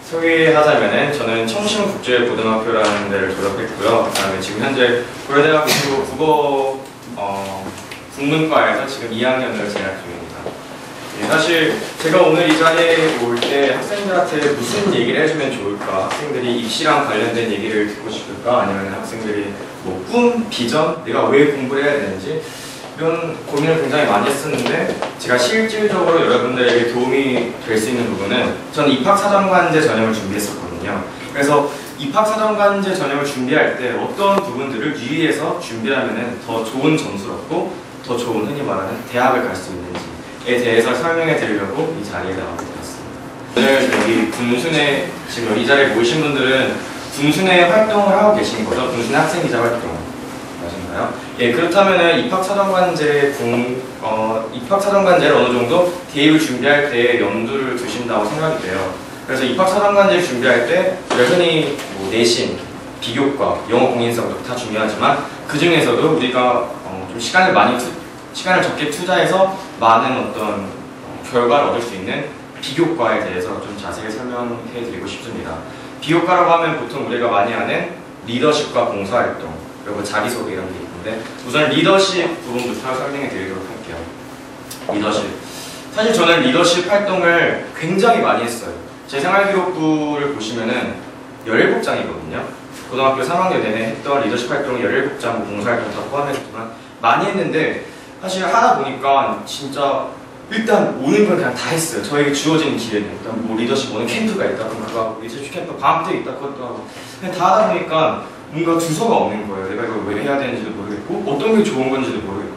소개하자면은 저는 청신국제고등학교라는 데를 졸업했고요. 그다음에 지금 현재 고려대학교 국어 국문과에서 지금 2학년을 재학 중입니다. 네, 사실 제가 오늘 이 자리에 올 때 학생들한테 무슨 얘기를 해주면 좋을까? 학생들이 입시랑 관련된 얘기를 듣고 싶을까? 아니면 학생들이 뭐 꿈, 비전, 내가 왜 공부를 해야 되는지 이런 고민을 굉장히 많이 했었는데 제가 실질적으로 여러분들에게 도움이 될 수 있는 부분은 저는 입학사정관제 전형을 준비했었거든요. 그래서 입학사정관제 전형을 준비할 때 어떤 부분들을 유의해서 준비하면 더 좋은 점수를 얻고 더 좋은 흔히 말하는 대학을 갈 수 있는지에 대해서 설명해 드리려고 이 자리에 나오게 되었습니다. 오늘 여기 군순회 지금 이 자리에 모이신 분들은 군순회 활동을 하고 계신 거죠? 군순회 학생기자 활동 맞은가요? 예, 그렇다면 입학사정관제를 어느 정도 대입을 준비할 때 염두를 두신다고 생각이 돼요. 그래서 입학사정관제를 준비할 때 흔히 뭐 내신, 비교과, 영어 공인성도 다 중요하지만 그 중에서도 우리가 좀 시간을 적게 투자해서 많은 어떤 결과를 얻을 수 있는 비교과에 대해서 좀 자세히 설명해 드리고 싶습니다. 비교과라고 하면 보통 우리가 많이 아는 리더십과 봉사활동 그리고 자기소개 이런 게 있는데 우선 리더십 부분부터 설명해 드리도록 할게요. 리더십. 사실 저는 리더십 활동을 굉장히 많이 했어요. 제 생활기록부를 보시면은 17장이거든요. 고등학교 3학년 내내 했던 리더십 활동이 17장, 봉사활동 다 포함했지만 많이 했는데 사실 하다 보니까 진짜 일단 오는 걸 그냥 다 했어요. 저에게 주어진 기회는 일단 뭐 리더십 오는 캠프가 있다 그럼 그거 하고 리더십 캠프 방학 때 있다 그것도 하고 그냥 다 하다 보니까 뭔가 주소가 없는 거예요. 내가 이걸 왜 해야 되는지도 모르겠고 어떤 게 좋은 건지도 모르겠고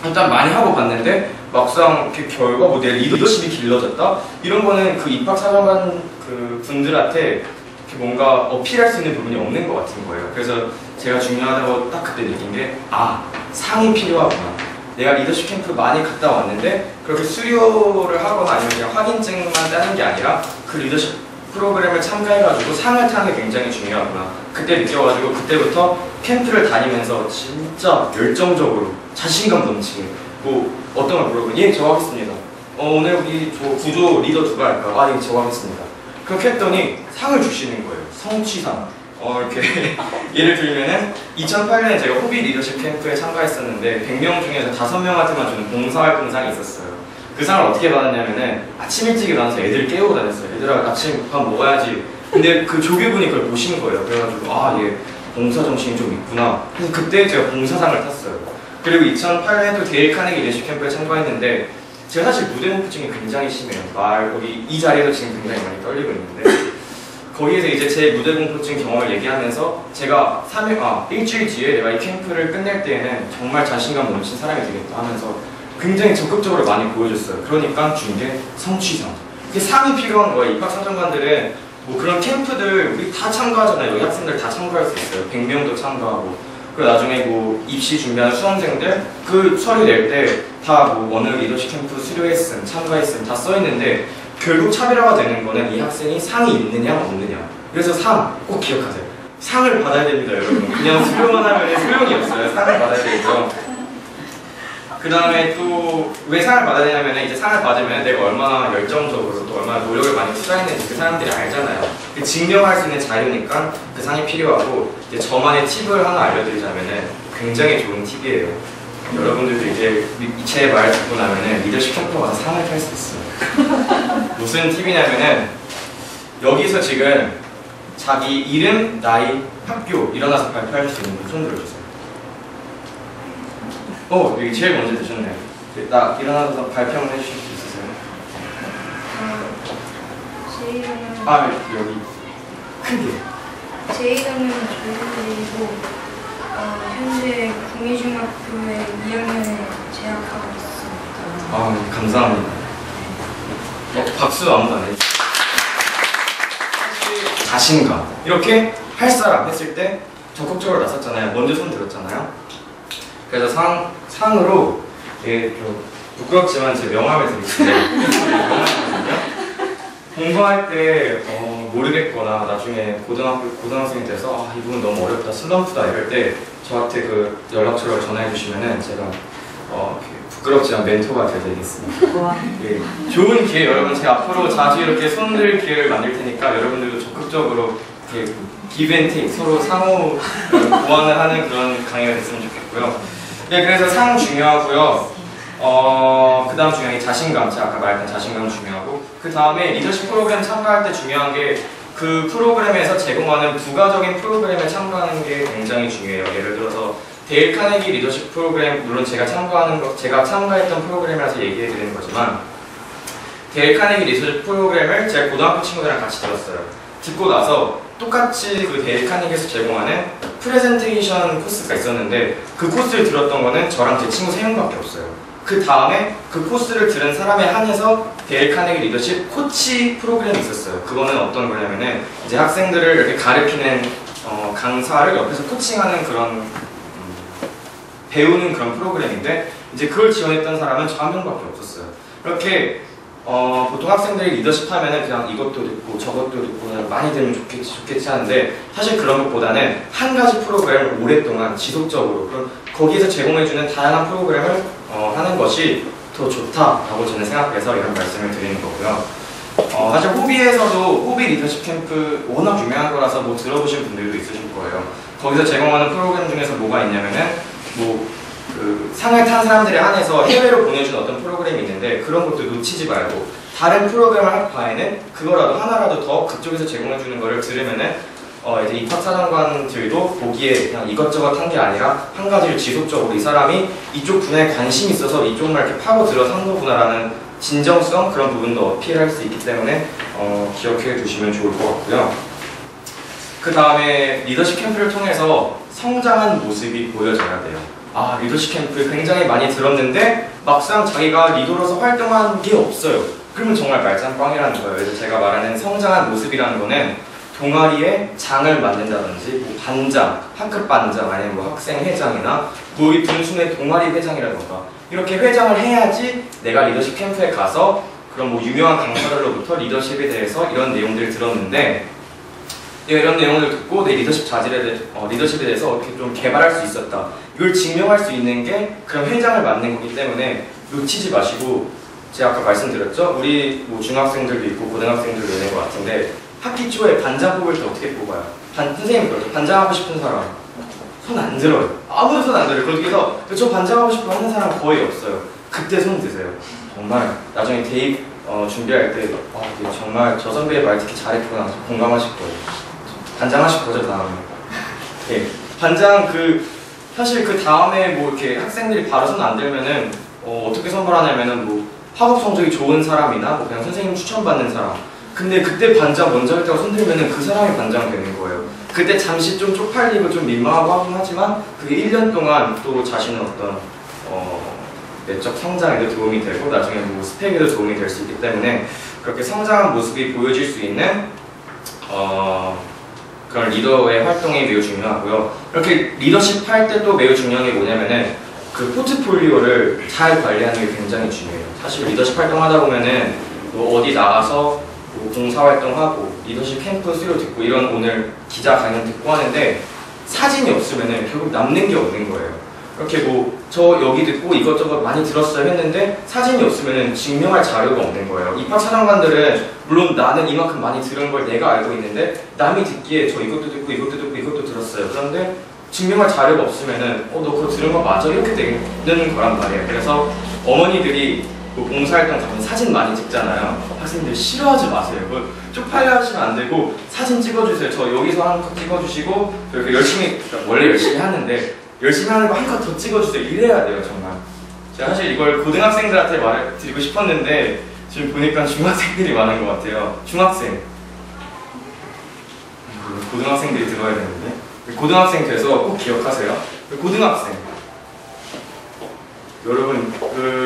일단 많이 하고 봤는데 막상 그 결과 뭐 내 리더십이 길러졌다 이런 거는 그 입학사정관 그 분들한테 이렇게 뭔가 어필할 수 있는 부분이 없는 것 같은 거예요. 그래서 제가 중요하다고 딱 그때 느낀 게 상이 필요하구나. 내가 리더십 캠프 많이 갔다 왔는데 그렇게 수료를 하거나 아니면 그냥 확인증만 따는 게 아니라 그 리더십 프로그램을 참가해가지고 상을 타는 게 굉장히 중요하구나. 그때 느껴가지고 그때부터 캠프를 다니면서 진짜 열정적으로 자신감 넘치게 뭐 어떤 걸 물어보면 예, 저 하겠습니다. 오늘 우리 구조 리더 누가 할까? 예, 저 하겠습니다. 그렇게 했더니 상을 주시는 거예요. 성취상. 이렇게 예를 들면은 2008년에 제가 호비 리더십 캠프에 참가했었는데 100명 중에서 5명한테만 주는 봉사활동상이 있었어요. 그 상을 어떻게 받았냐면은 아침 일찍 일어나서 애들 깨우고 다녔어요. 얘들아 아침 밥 먹어야지. 근데 그 조교분이 그걸 보신 거예요. 그래가지고 얘 봉사정신이 좀 있구나. 그래서 그때 제가 봉사상을 탔어요. 그리고 2008년에도 데일 카네기 리더십 캠프에 참가했는데 제가 사실 무대 공포증이 굉장히 심해요. 거기 이 자리에서 지금 굉장히 많이 떨리고 있는데 거기에서 이제 제 무대 공포증 경험을 얘기하면서 제가 일주일 뒤에 내가 이 캠프를 끝낼 때에는 정말 자신감 넘친 사람이 되겠다 하면서 굉장히 적극적으로 많이 보여줬어요. 그러니까 준 게 성취상. 그게 상이 필요한 거예요. 입학사정관들은 뭐 그런 캠프들 우리 다 참가하잖아요. 여기 학생들 다 참가할 수 있어요. 100명도 참가하고. 그리고 나중에 뭐 입시 준비하는 수험생들 그 서류 낼 때 다 뭐 어느 리더십 캠프 수료했음, 참가했음 다 써있는데 결국 차별화가 되는 거는 이 학생이 상이 있느냐 없느냐. 그래서 상 꼭 기억하세요. 상을 받아야 됩니다, 여러분. 그냥 수료만 하면 소용이 없어요. 상을 받아야 되죠. 그 다음에 또 왜 상을 받아야 되냐면 이제 상을 받으면 내가 얼마나 열정적으로 또 얼마나 노력을 많이 투자했는지 그 사람들이 알잖아요. 증명할 수 있는 자료니까 그 상이 필요하고 이제 저만의 팁을 하나 알려드리자면은 굉장히 좋은 팁이에요. 여러분들도 이제 제 말 듣고 나면은 리더십 캠프 가서 상을 탈 수 있어요. 무슨 팁이냐면은 여기서 지금 자기 이름, 나이, 학교 일어나서 발표할 수 있는 분 손 들어주세요. 여기 제일 먼저 드셨네요. 나 일어나서 발표 한번 해주실 수 있으세요? 제 이름은 여기 크게. 제 이름은 조윤이고 현재 국민중학교에 2학년에 재학하고 있습니다. 감사합니다. 박수 아무도 안 해주세요. 자신감 이렇게 할 사람 했을 때 적극적으로 나섰잖아요. 먼저 손 들었잖아요. 그래서 상으로 좀 부끄럽지만 제 명함을 드리겠습니다. 공부할 때 모르겠거나 나중에 고등학생이 돼서 이 부분 너무 어렵다, 슬럼프다 이럴 때 저한테 그 연락처를 전화해 주시면은 제가 부끄럽지만 멘토가 되겠습니다. 예, 좋은 기회 여러분, 제가 앞으로 자주 이렇게 손들 기회를 만들 테니까 여러분들도 적극적으로 이렇게 give and take, 서로 상호 보완을 하는 그런 강의가 됐으면 좋겠고요. 예, 그래서 상 중요하고요. 그 다음 중요한 게 자신감. 제가 아까 말했던 자신감 중요하고, 그 다음에 리더십 프로그램 참가할 때 중요한 게 그 프로그램에서 제공하는 부가적인 프로그램에 참가하는 게 굉장히 중요해요. 예를 들어서 데일 카네기 리더십 프로그램, 물론 제가 참가했던 프로그램이라서 얘기해 드리는 거지만, 데일 카네기 리더십 프로그램을 제가 고등학교 친구들이랑 같이 들었어요. 듣고 나서 똑같이 그 데일 카네기에서 제공하는 프레젠테이션 코스가 있었는데, 그 코스를 들었던 거는 저랑 제 친구 3명밖에 없어요. 그 다음에 그 코스를 들은 사람에 한해서 데일 카네기 리더십 코치 프로그램이 있었어요. 그거는 어떤 거냐면은 이제 학생들을 이렇게 가르치는 강사를 옆에서 코칭하는 그런 배우는 그런 프로그램인데, 이제 그걸 지원했던 사람은 저 한 명밖에 없었어요. 이렇게 보통 학생들이 리더십 하면은 그냥 이것도 듣고 저것도 듣고 많이 들으면 좋겠지 하는데, 사실 그런 것보다는 한 가지 프로그램을 오랫동안 지속적으로 거기에서 제공해주는 다양한 프로그램을 하는 것이 더 좋다라고 저는 생각해서 이런 말씀을 드리는 거고요. 사실 호비 리더십 캠프 워낙 유명한 거라서 뭐 들어보신 분들도 있으실 거예요. 거기서 제공하는 프로그램 중에서 뭐가 있냐면은 그 상을 탄 사람들에 한해서 해외로 보내준 어떤 프로그램이 있는데, 그런 것도 놓치지 말고 다른 프로그램을 할 바에는 그거라도 하나라도 더 그쪽에서 제공해주는 거를 들으면은 이제 입학사정관들도 보기에 그냥 이것저것 한 게 아니라 한 가지를 지속적으로 이 사람이 이쪽 분야에 관심이 있어서 이쪽만 이렇게 파고 들어서 한 거구나라는 진정성, 그런 부분도 어필할 수 있기 때문에 기억해 두시면 좋을 것 같고요. 그 다음에 리더십 캠프를 통해서 성장한 모습이 보여져야 돼요. 리더십 캠프 굉장히 많이 들었는데 막상 자기가 리더로서 활동한 게 없어요. 그러면 정말 말짱꽝이라는 거예요. 그래서 제가 말하는 성장한 모습이라는 거는 동아리에 장을 만든다든지 반장, 학급 반장, 아니면 학생회장이나 이 분순의 동아리 회장이라던가 이렇게 회장을 해야지 내가 리더십 캠프에 가서 그런 유명한 강사들로부터 리더십에 대해서 이런 내용들을 들었는데, 내가 이런 내용을 듣고 내 리더십에 대해서 어떻게 좀 개발할 수 있었다, 이걸 증명할 수 있는 게 그런 회장을 맡는 거기 때문에 놓치지 마시고, 제가 아까 말씀드렸죠? 우리 중학생들도 있고 고등학생들도 있는 것 같은데, 학기 초에 반장 뽑을 때 어떻게 뽑아요? 선생님이 그러죠. 반장하고 싶은 사람 손 안 들어요. 아무도 손 안 들어요. 그래서 저 반장하고 싶어 하는 사람 거의 없어요. 그때 손 드세요. 정말 나중에 대입 준비할 때 정말 저 선배의 말 듣기 잘했구나 공감하실 거예요. 반장하실 거죠, 다음에. 예, 반장 사실 그 다음에 이렇게 학생들이 바로 손 안 들면은 어떻게 선발하냐면은 학업 성적이 좋은 사람이나 그냥 선생님 추천받는 사람. 근데 그때 반장 먼저 했다고 손 들면은 그 사람이 반장 되는 거예요. 그때 잠시 좀 쪽팔리고 좀 민망하고 하긴 하지만 그게 1년 동안 또 자신의 어떤 내적 성장에도 도움이 되고 나중에 스펙에도 도움이 될 수 있기 때문에, 그렇게 성장한 모습이 보여질 수 있는 그런 리더의 활동이 매우 중요하고요. 이렇게 리더십 할 때 또 매우 중요한 게 뭐냐면은 그 포트폴리오를 잘 관리하는 게 굉장히 중요해요. 사실 리더십 활동하다 보면은 어디 나가서 봉사활동하고 리더십 캠프 수료 듣고 이런 오늘 기자 강연 듣고 하는데 사진이 없으면은 결국 남는 게 없는 거예요. 이렇게 저 여기 듣고 이것저것 많이 들었어요 했는데 사진이 없으면은 증명할 자료가 없는 거예요. 입학사정관들은 물론 나는 이만큼 많이 들은 걸 내가 알고 있는데 남이 듣기에 저 이것도 듣고 이것도 듣고 이것도 들었어요. 그런데 증명할 자료가 없으면은 너 그거 들은 거 맞아? 이렇게 되는 거란 말이에요. 그래서 어머니들이 봉사활동 가면 사진 많이 찍잖아요. 학생들 싫어하지 마세요. 쪽팔려 하시면 안 되고 사진 찍어주세요. 저 여기서 한 컷 찍어주시고 이렇게 열심히, 원래 열심히 하는데 열심히 하는 거 한 컷 더 찍어주세요. 이래야 돼요, 정말. 제가 사실 이걸 고등학생들한테 말해드리고 싶었는데 지금 보니까 중학생들이 많은 것 같아요. 중학생. 고등학생들이 들어야 되는데. 고등학생 돼서 꼭 기억하세요. 고등학생. 여러분,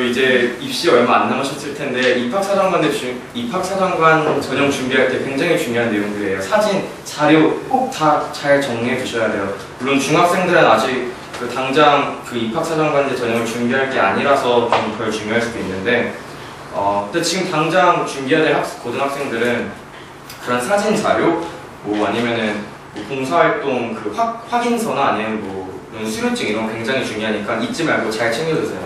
이제 입시 얼마 안 남으셨을 텐데 입학사정관 전형 준비할 때 굉장히 중요한 내용들이에요. 사진, 자료 꼭 다 잘 정리해 두셔야 돼요. 물론 중학생들은 아직 당장 입학사정관제 전형을 준비할 게 아니라서 좀 덜 중요할 수도 있는데, 근데 지금 당장 준비해야 될 고등학생들은 그런 사진 자료, 아니면은 봉사활동 확인서나 아니면 수료증 이런 거 굉장히 중요하니까 잊지 말고 잘 챙겨주세요.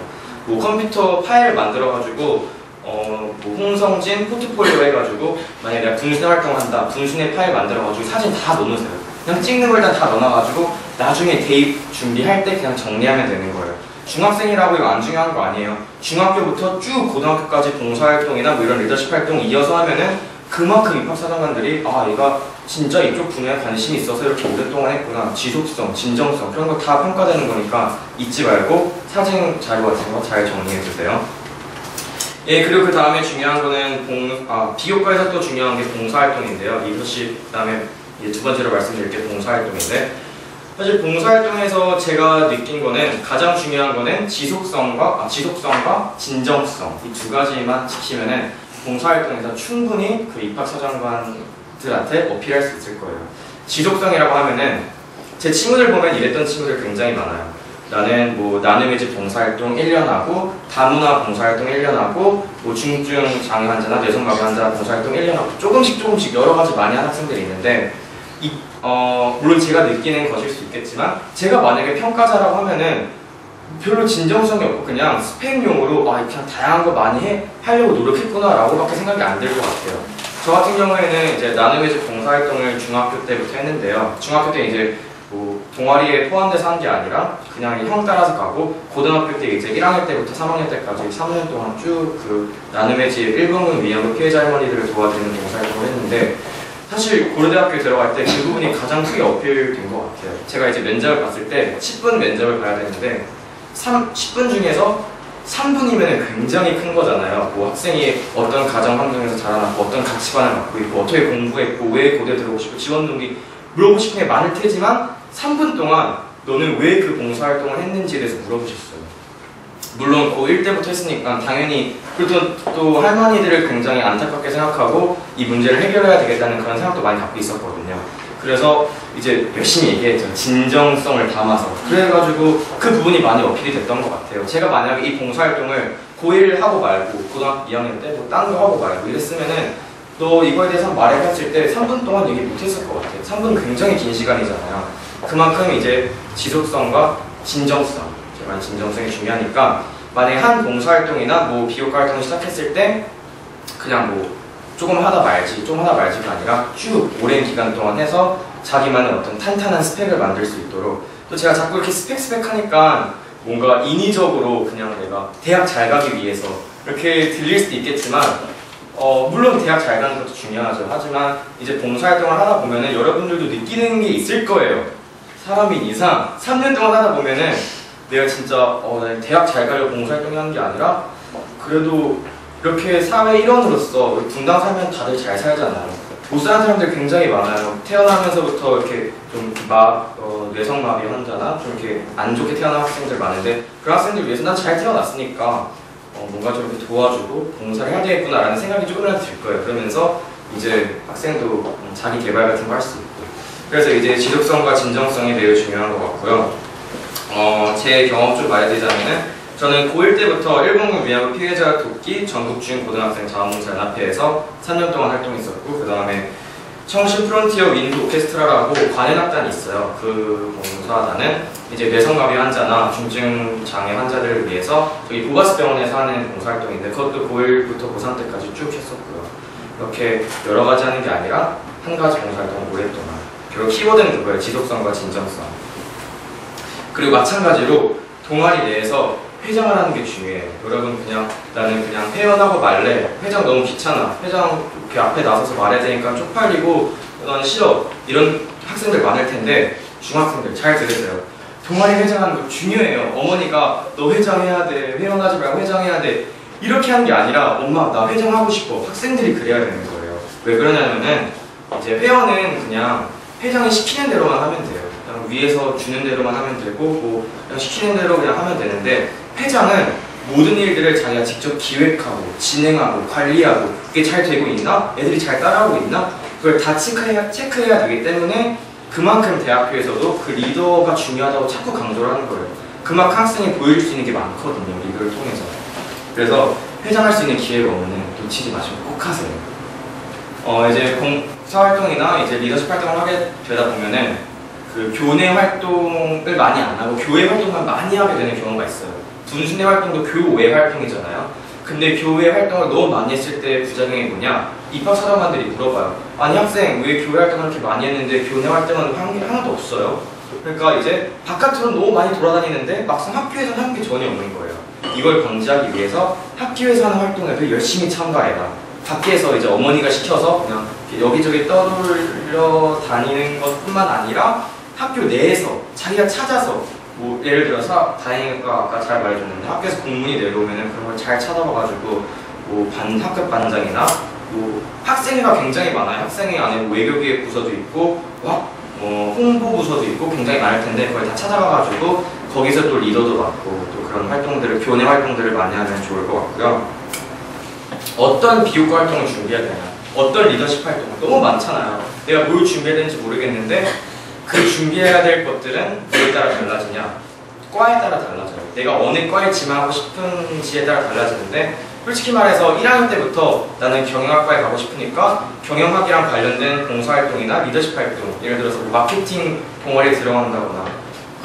뭐 컴퓨터 파일 만들어가지고 뭐 홍성진 포트폴리오 해가지고 만약에 내가 분신 활동한다, 분신의 파일 만들어가지고 사진 다 넣어놓으세요. 그냥 찍는 걸 일단 다 넣어놔가지고 나중에 대입 준비할 때 그냥 정리하면 되는 거예요. 중학생이라고 이거 안 중요한 거 아니에요. 중학교부터 쭉 고등학교까지 봉사활동이나 뭐 이런 리더십 활동 이어서 하면은 그만큼 입학사정관들이 아 얘가 진짜 이쪽 분야에 관심이 있어서 이렇게 오랫동안 했구나, 지속성, 진정성 그런 거 다 평가되는 거니까 잊지 말고 사진 자료 같은 거 잘 정리해 주세요. 예, 그리고 그 다음에 중요한 거는 비교과에서 또 중요한 게 봉사활동인데요. 리더십, 그 다음에 두 번째로 말씀드릴 게 봉사활동인데, 사실 봉사활동에서 제가 느낀 거는 가장 중요한 거는 지속성과 진정성 이 두 가지만 지키면은 봉사활동에서 충분히 그 입학사정관들한테 어필할 수 있을 거예요. 지속성이라고 하면은 제 친구들 보면 이랬던 친구들 굉장히 많아요. 나는 뭐 나눔의집 봉사활동 1년 하고 다문화 봉사활동 1년 하고 뭐 중증 장애 환자나 뇌성마비 환자 봉사활동 1년 하고 조금씩 여러 가지 많이 하는 학생들이 있는데 물론 제가 느끼는 것일 수 있겠지만 제가 만약에 평가자라고 하면은 별로 진정성이 없고 그냥 스펙용으로 그냥 다양한 거 많이 하려고 노력했구나 라고밖에 생각이 안 들 것 같아요. 저 같은 경우에는 이제 나눔의집 봉사활동을 중학교 때부터 했는데요. 중학교 때 이제 뭐 동아리에 포함돼서 한 게 아니라 그냥 형 따라서 가고 고등학교 때 이제 1학년 때부터 3학년 때까지 3년 동안 쭉 그 나눔의 집 1분군 위안부 피해자 할머니들을 도와드리는 봉사활동을 했는데 사실 고려대학교에 들어갈 때 그 부분이 가장 크게 어필된 것 같아요. 제가 이제 면접을 봤을 때 10분 면접을 봐야 되는데 10분 중에서 3분이면 굉장히 큰 거잖아요. 뭐 학생이 어떤 가정 환경에서 자라났고 어떤 가치관을 갖고 있고 어떻게 공부했고 왜 고대 들어오고 싶고 지원 동기 물어보고 싶은 게 많을 테지만 3분 동안 너는 왜 그 봉사활동을 했는지에 대해서 물어보셨어요. 물론 고1 때부터 했으니까 당연히 그리고 또 할머니들을 굉장히 안타깝게 생각하고 이 문제를 해결해야 되겠다는 그런 생각도 많이 갖고 있었거든요. 그래서 이제 열심히 얘기했죠. 진정성을 담아서. 그래가지고 그 부분이 많이 어필이 됐던 것 같아요. 제가 만약에 이 봉사활동을 고1 하고 말고 고등학교 2학년 때 뭐 딴 거 하고 말고 이랬으면은 또 이거에 대해서 말해봤을 때 3분 동안 얘기 못했을 것 같아요. 3분은 굉장히 긴 시간이잖아요. 그만큼 이제 지속성과 진정성, 제가 진정성이 중요하니까 만약에 한 봉사활동이나 뭐 비교과 활동을 시작했을 때 그냥 뭐 조금 하다 말지가 아니라 쭉 오랜 기간 동안 해서 자기만의 어떤 탄탄한 스펙을 만들 수 있도록 또 제가 자꾸 이렇게 스펙 하니까 뭔가 인위적으로 그냥 내가 대학 잘 가기 위해서 이렇게 들릴 수도 있겠지만 물론 대학 잘 가는 것도 중요하죠. 하지만 이제 봉사활동을 하다 보면은 여러분들도 느끼는 게 있을 거예요. 사람인 이상 3년 동안 하다 보면은 내가 진짜 대학 잘 가려고 봉사활동을 하는 게 아니라 그래도 이렇게 사회 일원으로서 분당 살면 다들 잘 살잖아요. 못 사는 사람들 굉장히 많아요. 태어나면서부터 이렇게 좀 뇌성마비 환자나 좀 이렇게 안 좋게 태어난 학생들 많은데 그런 학생들 위해서 난 잘 태어났으니까 뭔가 좀 이렇게 도와주고 봉사를 해야 되겠구나라는 생각이 조금이라도 들 거예요. 그러면서 이제 학생도 자기 개발 같은 거 할 수 있고 그래서 이제 지속성과 진정성이 매우 중요한 것 같고요. 제 경험 좀 말해드리자면은 저는 고1 때부터 일본군 위안부 피해자 돕기 전국중 고등학생 자원봉사연합회에서 3년 동안 활동했었고 그 다음에 청신 프론티어 윈드 오케스트라라고 관현악단이 있어요. 그 봉사단은 이제 뇌성마비 환자나 중증 장애 환자들을 위해서 저기 보가스 병원에서 하는 봉사활동인데 그것도 고1부터 고3 때까지 쭉 했었고요. 이렇게 여러 가지 하는 게 아니라 한 가지 봉사활동을 오랫동안 결국 키워드는 그거예요. 지속성과 진정성. 그리고 마찬가지로 동아리 내에서 회장을 하는 게 중요해요. 여러분 나는 그냥 회원하고 말래. 회장 너무 귀찮아. 회장 이렇게 앞에 나서서 말해야 되니까 쪽팔리고 난 싫어. 이런 학생들 많을 텐데 중학생들 잘 들으세요. 동아리 회장하는 거 중요해요. 어머니가 너 회장해야 돼. 회원하지 말고 회장해야 돼. 이렇게 하는 게 아니라 엄마 나 회장하고 싶어. 학생들이 그래야 되는 거예요. 왜 그러냐면은 이제 회원은 그냥 회장이 시키는 대로만 하면 돼요. 그냥 위에서 주는 대로만 하면 되고 뭐 그냥 시키는 대로 그냥 하면 되는데 회장은 모든 일들을 자기가 직접 기획하고 진행하고 관리하고 그게 잘 되고 있나? 애들이 잘 따라하고 있나? 그걸 다 체크해야 되기 때문에 그만큼 대학교에서도 그 리더가 중요하다고 자꾸 강조를 하는 거예요. 그만큼 학생이 보여줄 수 있는 게 많거든요. 리더를 통해서. 그래서 회장할 수 있는 기회가 오면 놓치지 마시고 꼭 하세요. 이제 봉사활동이나 이제 리더십 활동을 하게 되다 보면은 그 교내 활동을 많이 안 하고 교회 활동만 많이 하게 되는 경우가 있어요. 군순회 활동도 교외 활동이잖아요. 근데 교외 활동을 너무 많이 했을 때 부작용이 뭐냐? 입학사정관들이 물어봐요. 아니 학생 왜 교외 활동을 이렇게 많이 했는데 교내 활동은 하나도 없어요? 그러니까 이제 바깥으로 너무 많이 돌아다니는데 막상 학교에서는 하는 게 전혀 없는 거예요. 이걸 방지하기 위해서 학교에서 하는 활동에도 열심히 참가해라. 밖에서 이제 어머니가 시켜서 그냥 여기저기 떠돌려 다니는 것뿐만 아니라 학교 내에서 자기가 찾아서 뭐 예를 들어서 다행히가 아까 잘 말해줬는데 학교에서 공문이 내려오면은 그런 걸 잘 찾아봐가지고 뭐 학급 반장이나 뭐 학생회가 굉장히 많아요. 학생회 안에 뭐 외교기획 부서도 있고 홍보 부서도 있고 굉장히 많을 텐데 그걸 다 찾아가가지고 거기서 또 리더도 맡고 또 그런 활동들을 교내 활동들을 많이 하면 좋을 것 같고요. 어떤 비교과 활동을 준비해야 되냐? 어떤 리더십 활동? 너무 많잖아요. 내가 뭘 준비해야 되는지 모르겠는데 그 준비해야 될 것들은 뭐에 따라 달라지냐? 과에 따라 달라져요. 내가 어느 과에 지망하고 싶은지에 따라 달라지는데 솔직히 말해서 1학년 때부터 나는 경영학과에 가고 싶으니까 경영학이랑 관련된 봉사활동이나 리더십 활동, 예를 들어서 마케팅 동아리에 들어간다거나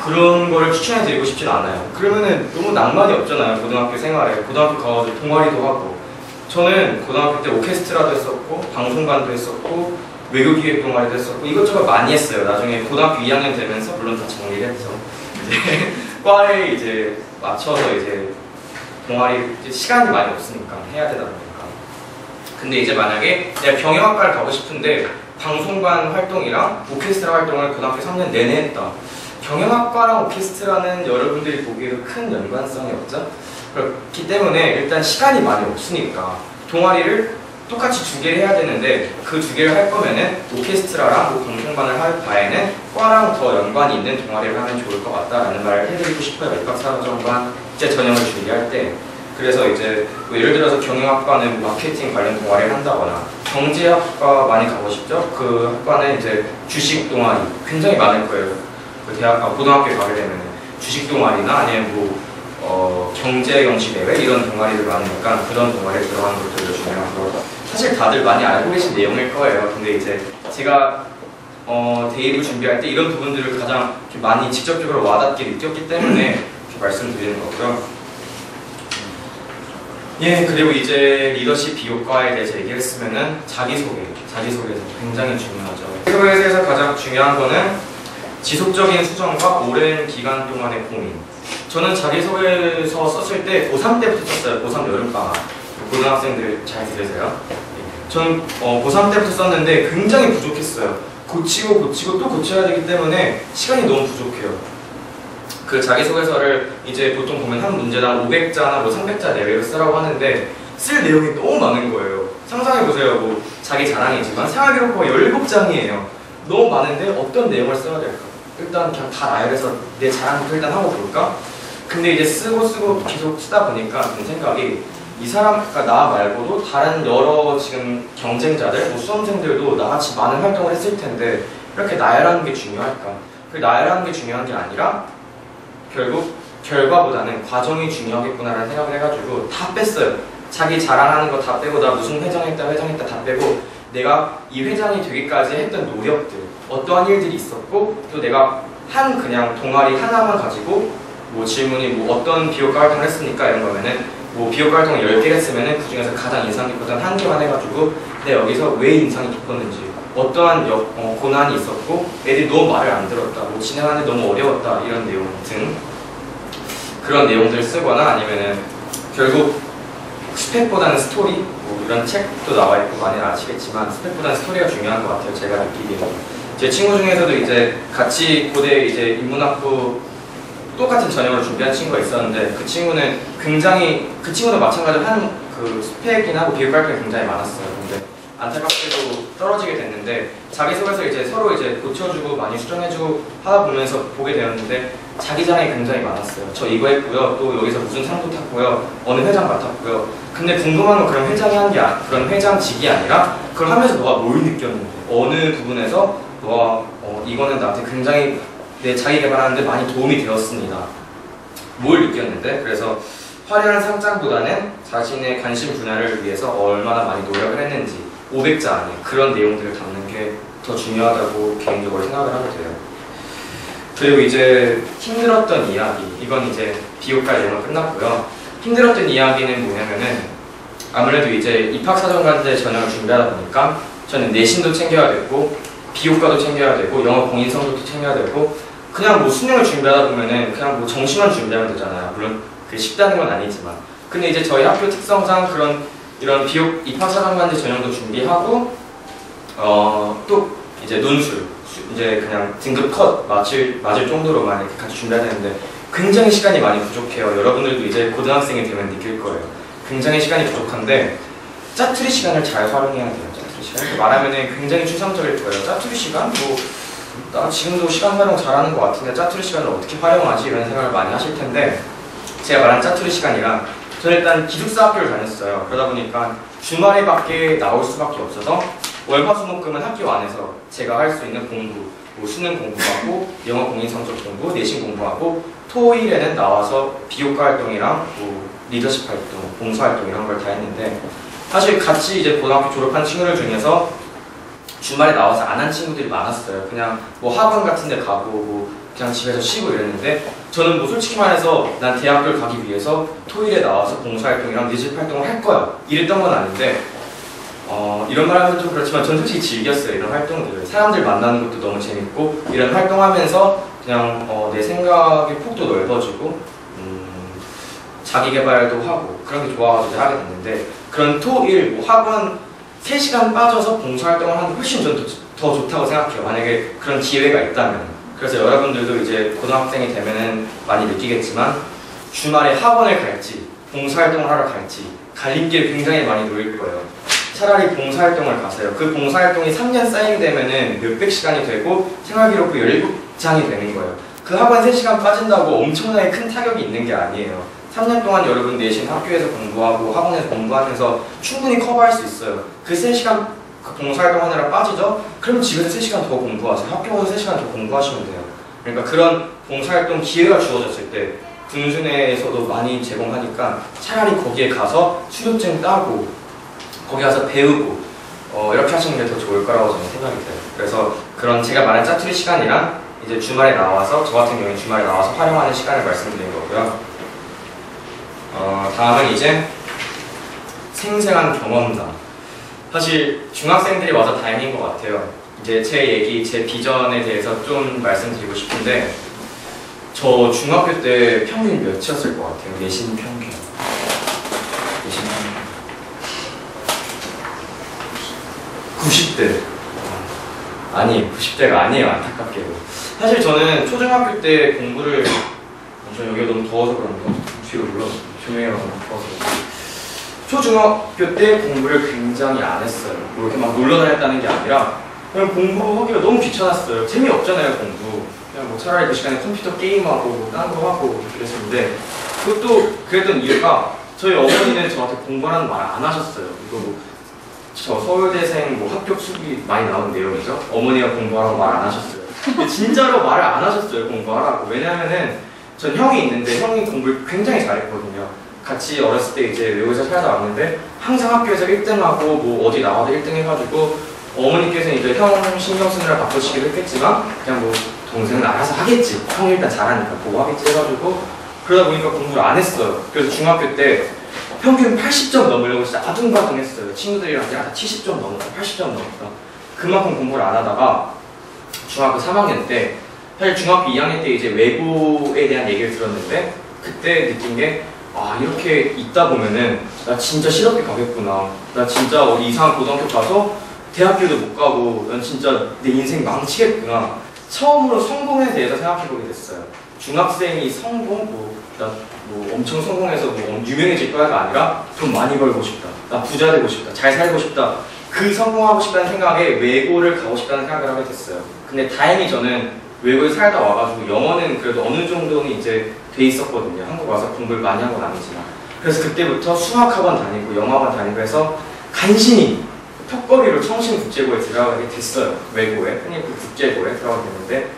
그런 거를 추천해드리고 싶진 않아요. 그러면은 너무 낭만이 없잖아요. 고등학교 생활에. 고등학교 가서 동아리도 하고. 저는 고등학교 때 오케스트라도 했었고 방송관도 했었고 외교기획 동아리도 했었고 이것저것 많이 했어요. 나중에 고등학교 2학년 되면서 물론 다 정리를 했죠. 이제 과에 이제 맞춰서 이제 동아리 이제 시간이 많이 없으니까 해야 되다 보니까. 근데 이제 만약에 내가 경영학과를 가고 싶은데 방송관 활동이랑 오케스트라 활동을 고등학교 3년 내내 했다. 경영학과랑 오케스트라는 여러분들이 보기에도 큰 연관성이 없죠? 그렇기 때문에 일단 시간이 많이 없으니까 동아리를 똑같이 2개를 해야 되는데 그 2개를 할 거면은 오케스트라랑 뭐 방송반을 할 바에는 과랑 더 연관이 있는 동아리를 하면 좋을 것 같다라는 말을 해드리고 싶어요. 입학사정관 국제 전형을 준비할 때. 그래서 이제 뭐 예를 들어서 경영학과는 마케팅 관련 동아리를 한다거나 경제학과 많이 가고 싶죠? 그 학과는 이제 주식 동아리 굉장히 많을 거예요. 그 고등학교에 가게 되면 주식 동아리나 아니면 뭐 경제경시대회 이런 동아리들 많으니까 그런 동아리에 들어가는 것도 중요하고 사실 다들 많이 알고 계신 내용일 거예요. 근데 이제 제가 대입을 준비할 때 이런 부분들을 가장 많이 직접적으로 와닿게 느꼈기 때문에 이렇게 말씀드리는 거고요. 예, 그리고 이제 리더십 비교과에 대해서 얘기를 했으면은 자기소개가 굉장히 중요하죠. 자기소개에서 가장 중요한 거는 지속적인 수정과 오랜 기간 동안의 고민. 저는 자기소개서 썼을 때 고3 때부터 썼어요. 고3 여름방학. 고등학생들 잘 들으세요? 저는 고3 때부터 썼는데 굉장히 부족했어요. 고치고 또 고쳐야 되기 때문에 시간이 너무 부족해요. 그 자기소개서를 이제 보통 보면 한 문제당 500자나 뭐 300자 내외로 쓰라고 하는데 쓸 내용이 너무 많은 거예요. 상상해보세요. 뭐 자기 자랑이지만 생활기록부가 17장이에요. 너무 많은데 어떤 내용을 써야 될까? 일단 그냥 다 나열해서 내 자랑부터 일단 하고 볼까? 근데 이제 쓰고 계속 쓰다 보니까 든 생각이 이 사람, 그러니까 나 말고도 다른 여러 지금 경쟁자들, 뭐 수험생들도 나같이 많은 활동을 했을 텐데 이렇게 나열하는 게 중요할까? 그 나열하는 게 중요한 게 아니라 결국 결과보다는 과정이 중요하겠구나라는 생각을 해가지고 다 뺐어요. 자기 자랑하는 거 다 빼고 나 무슨 회장했다 다 빼고 내가 이 회장이 되기까지 했던 노력들 어떠한 일들이 있었고 또 내가 한 그냥 동아리 하나만 가지고 뭐 질문이 뭐 어떤 비교과 활동을 했습니까? 이런 거면은 뭐 비교과 활동을 10개를 했으면은 그 중에서 가장 인상 깊었던 한 개만 해가지고 내가 여기서 왜 인상이 깊었는지 어떠한 고난이 있었고 애들이 너무 말을 안 들었다 뭐 진행하는데 너무 어려웠다 이런 내용 등 그런 내용들을 쓰거나 아니면은 결국 스펙보다는 스토리 뭐 이런 책도 나와 있고 많이 아시겠지만 스펙보다는 스토리가 중요한 것 같아요. 제가 느끼기에는 제 친구 중에서도 이제 같이 고대 이제 인문학부 똑같은 전형을 준비한 친구가 있었는데 그 친구는 굉장히 그 친구도 마찬가지로 한 그 스펙이나 뭐 비교 활동이 굉장히 많았어요. 근데 안타깝게도 떨어지게 됐는데 자기소개서 이제 서로 이제 고쳐주고 많이 수정해주고 하다 보면서 보게 되었는데 자기 자랑이 굉장히 많았어요. 저 이거 했고요. 또 여기서 무슨 상도 탔고요. 어느 회장 맡았고요. 근데 궁금한 건 그런 회장이 한 게 그런 회장직이 아니라 그걸 하면서 너가 뭘 느꼈는데 어느 부분에서 너가 이거는 나한테 굉장히 내 자기 개발하는데 많이 도움이 되었습니다. 뭘 느꼈는데 그래서 화려한 상장보다는 자신의 관심 분야를 위해서 얼마나 많이 노력을 했는지 500자 안에 그런 내용들을 담는 게 더 중요하다고 개인적으로 생각을 하게 돼요. 그리고 이제 힘들었던 이야기, 이건 이제 비교과 영어 끝났고요. 힘들었던 이야기는 뭐냐면은 아무래도 이제 입학사정관제 전형을 준비하다 보니까 저는 내신도 챙겨야 되고 비교과도 챙겨야 되고 영어 공인성적도 챙겨야 되고 그냥 뭐 수능을 준비하다 보면은 그냥 뭐 정시만 준비하면 되잖아요. 물론 그게 쉽다는 건 아니지만 근데 이제 저희 학교 특성상 그런 이런 입학사정관제 전형도 준비하고 또 이제 논술 이제 그냥 등급 컷 맞을 정도로만 이렇게 같이 준비해야 되는데 굉장히 시간이 많이 부족해요. 여러분들도 이제 고등학생이 되면 느낄 거예요. 굉장히 시간이 부족한데 짜투리 시간을 잘 활용해야 돼요. 짜투리 시간 말하면 굉장히 추상적일 거예요. 짜투리 시간? 뭐 나 지금도 시간 활용 잘하는 것 같은데 짜투리 시간을 어떻게 활용하지? 이런 생각을 많이 하실 텐데 제가 말한 짜투리 시간이랑 저는 일단 기숙사 학교를 다녔어요. 그러다 보니까 주말에 밖에 나올 수밖에 없어서 월화수목금은 학교 안에서 제가 할 수 있는 공부, 뭐 수능 공부하고 영어 공인성적 공부, 내신 공부하고 토일에는 나와서 비교과 활동이랑 뭐 리더십 활동, 봉사활동 이런 걸 다 했는데 사실 같이 이제 고등학교 졸업한 친구들 중에서 주말에 나와서 안 한 친구들이 많았어요. 그냥 뭐 학원 같은 데 가고 뭐 그냥 집에서 쉬고 이랬는데 저는 뭐 솔직히 말해서 난 대학교를 가기 위해서 토일에 나와서 봉사활동이랑 리더십 활동을 할 거야 이랬던 건 아닌데 이런 말 하면 좀 그렇지만 전 솔직히 즐겼어요. 이런 활동들을 사람들 만나는 것도 너무 재밌고 이런 활동하면서 그냥 내 생각의 폭도 넓어지고 자기개발도 하고 그런 게 좋아가지고 하게 됐는데 그런 토일 뭐 학원 3시간 빠져서 봉사활동을 하는 게 훨씬 전 더 좋다고 생각해요. 만약에 그런 기회가 있다면. 그래서 여러분들도 이제 고등학생이 되면은 많이 느끼겠지만 주말에 학원을 갈지 봉사활동을 하러 갈지 갈림길 굉장히 많이 놓일 거예요. 차라리 봉사활동을 가세요. 그 봉사활동이 3년 쌓이게 되면은 몇백 시간이 되고 생활기록부 17장이 되는 거예요. 그 학원 3시간 빠진다고 엄청나게 큰 타격이 있는 게 아니에요. 3년 동안 여러분 내신 학교에서 공부하고 학원에서 공부하면서 충분히 커버할 수 있어요. 그 3시간 그 봉사활동 하느라 빠지죠? 그럼 집에서 3시간 더 공부하세요. 학교 가서 3시간 더 공부하시면 돼요. 그러니까 그런 봉사활동 기회가 주어졌을 때 군수내에서도 많이 제공하니까 차라리 거기에 가서 수료증 따고 거기 가서 배우고 이렇게 하시는 게 더 좋을 거라고 저는 생각이 돼요. 그래서 그런 제가 말한 짜투리 시간이랑 이제 주말에 나와서 저 같은 경우에 주말에 나와서 활용하는 시간을 말씀드린 거고요. 다음은 이제 생생한 경험담. 사실 중학생들이 와서 다행인 것 같아요. 이제 제 얘기, 제 비전에 대해서 좀 말씀드리고 싶은데 저 중학교 때 평균 몇이었을 것 같아요? 내신 평균. 내신 평균. 90대. 아니, 90대가 아니에요. 안타깝게도. 사실 저는 초중학교 때 공부를 저 여기가 너무 더워서 그런가? 뒤로 물러서 조명이라서 너무 더워서 초중학교 때 공부를 굉장히 안 했어요. 뭐 이렇게 막 놀러 다녔다는 게 아니라 그냥 공부하기가 너무 귀찮았어요. 재미없잖아요, 공부. 그냥 뭐 차라리 그 시간에 컴퓨터 게임하고 뭐 딴 거 하고 그랬었는데 그것도 그랬던 이유가 저희 어머니는 저한테 공부하라는 말 안 하셨어요. 이거 뭐 저 서울대생 뭐 합격 수기 많이 나오는 내용이죠. 어머니가 공부하라고 말 안 하셨어요. 근데 진짜로 말을 안 하셨어요, 공부하라고. 왜냐면은 전 형이 있는데 형이 공부를 굉장히 잘했거든요. 같이 어렸을 때 이제 외국에서 살다 왔는데 항상 학교에서 1등하고 뭐 어디 나가도 1등 해가지고 어머니께서는 이제 형 신경 쓰느라 바쁘시기도 했겠지만 그냥 뭐 동생은 알아서 하겠지. 형이 일단 잘하니까 보고 하겠지 해가지고 그러다 보니까 공부를 안 했어요. 그래서 중학교 때 평균 80점 넘으려고 진짜 아둥바둥 했어요. 친구들이랑 그냥 다 70점 넘었다, 80점 넘었다. 그만큼 공부를 안 하다가 중학교 3학년 때 사실 중학교 2학년 때 이제 외고에 대한 얘기를 들었는데 그때 느낀 게 이렇게 있다 보면은 나 진짜 실업비 가겠구나. 나 진짜 어디 이상한 고등학교 가서 대학교도 못 가고 난 진짜 내 인생 망치겠구나. 처음으로 성공에 대해서 생각해보게 됐어요. 중학생이 성공? 뭐 엄청 성공해서 뭐 유명해질 거야가 아니라 돈 많이 벌고 싶다. 나 부자 되고 싶다. 잘 살고 싶다. 그 성공하고 싶다는 생각에 외고를 가고 싶다는 생각을 하게 됐어요. 근데 다행히 저는 외국에 살다 와가지고 영어는 그래도 어느 정도는 이제 돼 있었거든요. 한국 와서 공부를 많이 한 건 아니지만. 그래서 그때부터 수학학원 다니고 영어학원 다니고 해서 간신히 턱걸이로 청신국제고에 들어가게 됐어요. 외고에. 흔히 그 국제고에 들어가게 됐는데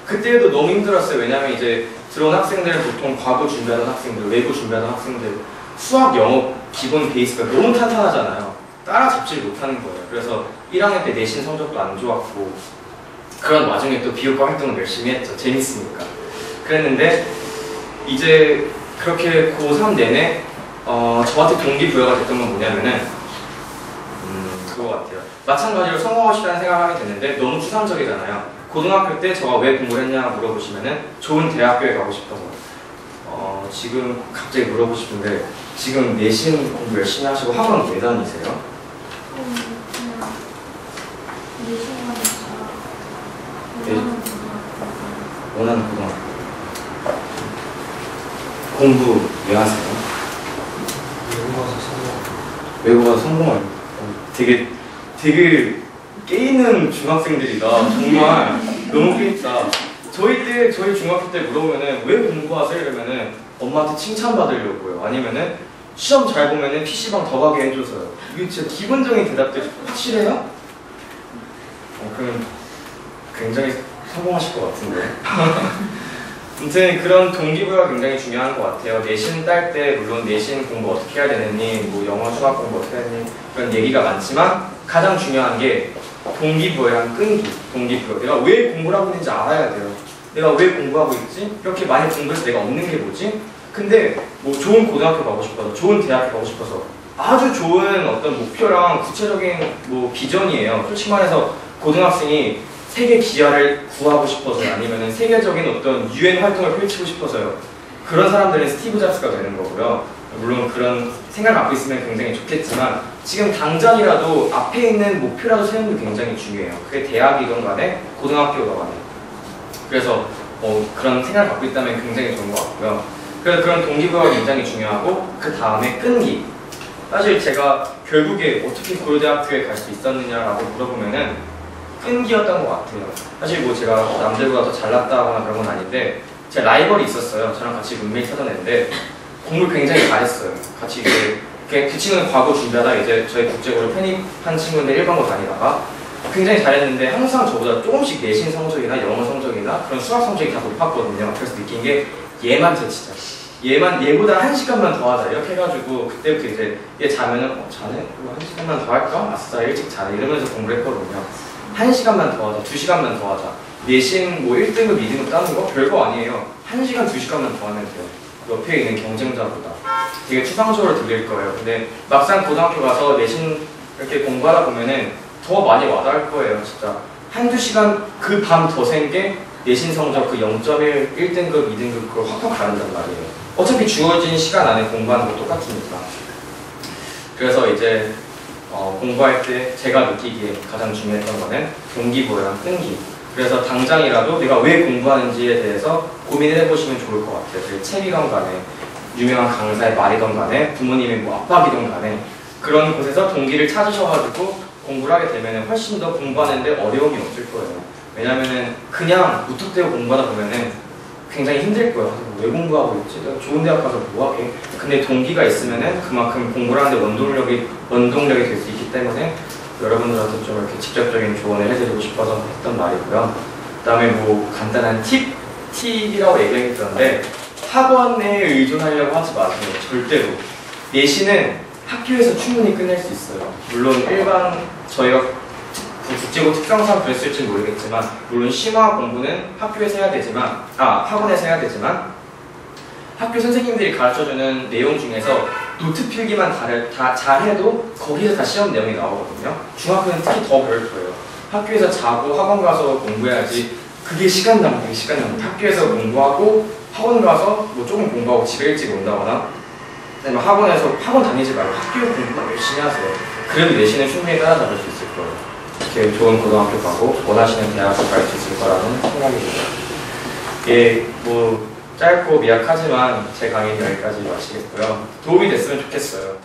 그때도 너무 힘들었어요. 왜냐면 이제 들어온 학생들은 보통 과거 준비하던 학생들, 외고 준비하던 학생들 수학, 영어 기본 베이스가 너무 탄탄하잖아요. 따라잡지 못하는 거예요. 그래서 1학년 때 내신 성적도 안 좋았고 그런 와중에 또 비교과 활동을 열심히 했죠. 재밌으니까. 그랬는데 이제 그렇게 고3 내내 저한테 동기부여가 됐던 건 뭐냐면은 그거 같아요. 마찬가지로 성공하고 싶다는 생각을 하게 됐는데 너무 추상적이잖아요. 고등학교 때 저가 왜 공부를 했냐 물어보시면은 좋은 대학교에 가고 싶어서. 지금 갑자기 물어보고 싶은데 지금 내신 공부 열심히 하시고 학원 왜 다니세요? 원하는 고등학교. 공부 왜 하세요? 외국 가서 성공할. 되게 깨있는 중학생들이다. 정말 너무 깨있다. 저희 중학교 때 물어보면은 왜 공부하세요? 이러면은 엄마한테 칭찬받으려고요. 아니면은 시험 잘 보면은 PC방 더 가게 해줘서요. 이게 진짜 기본적인 대답들 확실해요? 그러면 굉장히 성공하실 것 같은데. 아무튼 그런 동기부여가 굉장히 중요한 것 같아요. 내신 딸 때 물론 내신 공부 어떻게 해야 되느니, 뭐 영어 수학 공부 어떻게 해야 되느니 그런 얘기가 많지만 가장 중요한 게 동기부여랑 끈기, 동기부여. 내가 왜 공부를 하고 있는지 알아야 돼요. 내가 왜 공부하고 있지? 이렇게 많이 공부해서 내가 얻는 게 뭐지? 근데 뭐 좋은 고등학교 가고 싶어서, 좋은 대학교 가고 싶어서 아주 좋은 어떤 목표랑 구체적인 뭐 비전이에요. 솔직히 말해서 고등학생이 세계 기아를 구하고 싶어서요. 아니면 세계적인 어떤 유행 활동을 펼치고 싶어서요. 그런 사람들은 스티브 잡스가 되는 거고요. 물론 그런 생각을 갖고 있으면 굉장히 좋겠지만 지금 당장이라도 앞에 있는 목표라도 세우는 게 굉장히 중요해요. 그게 대학이건 간에 고등학교건 간에. 그래서 그런 생각을 갖고 있다면 굉장히 좋은 것 같고요. 그래서 그런 동기부여가 굉장히 중요하고 그 다음에 끈기. 사실 제가 결국에 어떻게 고려대학교에 갈 수 있었느냐라고 물어보면은 끈기였던 것 같아요. 사실 뭐 제가 남들보다 더 잘났다거나 그런 건 아닌데 제 라이벌이 있었어요. 저랑 같이 룸메이트 하던 애인데 공부를 굉장히 잘했어요. 같이 이제 그 친구는 과거 준비하다 이제 저희 국제고를 편입한 친구인데 일반고 다니다가 굉장히 잘했는데 항상 저보다 조금씩 내신 성적이나 영어 성적이나 그런 수학 성적이 다 높았거든요. 그래서 느낀 게 얘만 제치자. 얘보다 1시간만 더 하자. 이렇게 해가지고 그때부터 이제 얘 자면은 자네? 1시간만 더 할까? 아싸 일찍 자네. 이러면서 공부를 했거든요. 1시간만 더 하자. 2시간만 더 하자. 내신 뭐 1등급, 2등급 따는 거 별거 아니에요. 1시간, 2시간만 더 하면 돼요. 옆에 있는 경쟁자보다. 되게 추상적으로 들릴 거예요. 근데 막상 고등학교 가서 내신 이렇게 공부하다 보면은 더 많이 와닿을 거예요. 진짜. 1~2시간 그 밤 더 센 게 내신 성적 그 0.1, 1등급, 2등급 그걸 확확 다른단 말이에요. 어차피 주어진 시간 안에 공부하는 거 똑같으니까. 그래서 이제 공부할 때 제가 느끼기에 가장 중요했던 거는 동기부여랑 끈기. 그래서 당장이라도 내가 왜 공부하는지에 대해서 고민을 해보시면 좋을 것 같아요. 그 책이던 간에, 유명한 강사의 말이던 간에, 부모님의 뭐 압박이던 간에 그런 곳에서 동기를 찾으셔가지고 공부를 하게 되면 훨씬 더 공부하는데 어려움이 없을 거예요. 왜냐면은 그냥 무턱대고 공부하다 보면은 굉장히 힘들 거예요. 왜 공부하고 있지? 내가 좋은 대학 가서 뭐 하게? 근데 동기가 있으면은 그만큼 공부를 하는데 원동력이 될 수 있기 때문에 여러분들한테 좀 이렇게 직접적인 조언을 해드리고 싶어서 했던 말이고요. 그 다음에 뭐 간단한 팁이라고 얘기했던데 학원에 의존하려고 하지 마세요. 절대로. 내신은 학교에서 충분히 끝낼 수 있어요. 물론 일반 저희가 국제고 특성상 그랬을지 모르겠지만 물론 심화 공부는 학교에서 해야 되지만 학원에서 해야 되지만 학교 선생님들이 가르쳐주는 내용 중에서 노트 필기만 다 잘해도 거기서 다 시험 내용이 나오거든요. 중학교는 특히 더 그럴 거예요. 학교에서 자고 학원 가서 공부해야지. 그게 시간 낭비. 학교에서 공부하고 학원 가서 뭐 조금 공부하고 집에 일찍 온다거나 아니면 학원 다니지 말고 학교 공부만 열심히 하세요. 그래도 내신을 충분히 따라잡을 수 있을 거예요. 이렇게 좋은 고등학교 가고 원하시는 대학을 갈 수 있을 거라는 생각이 듭니다. 예, 뭐 짧고 미약하지만 제 강의는 여기까지 마치겠고요. 도움이 됐으면 좋겠어요.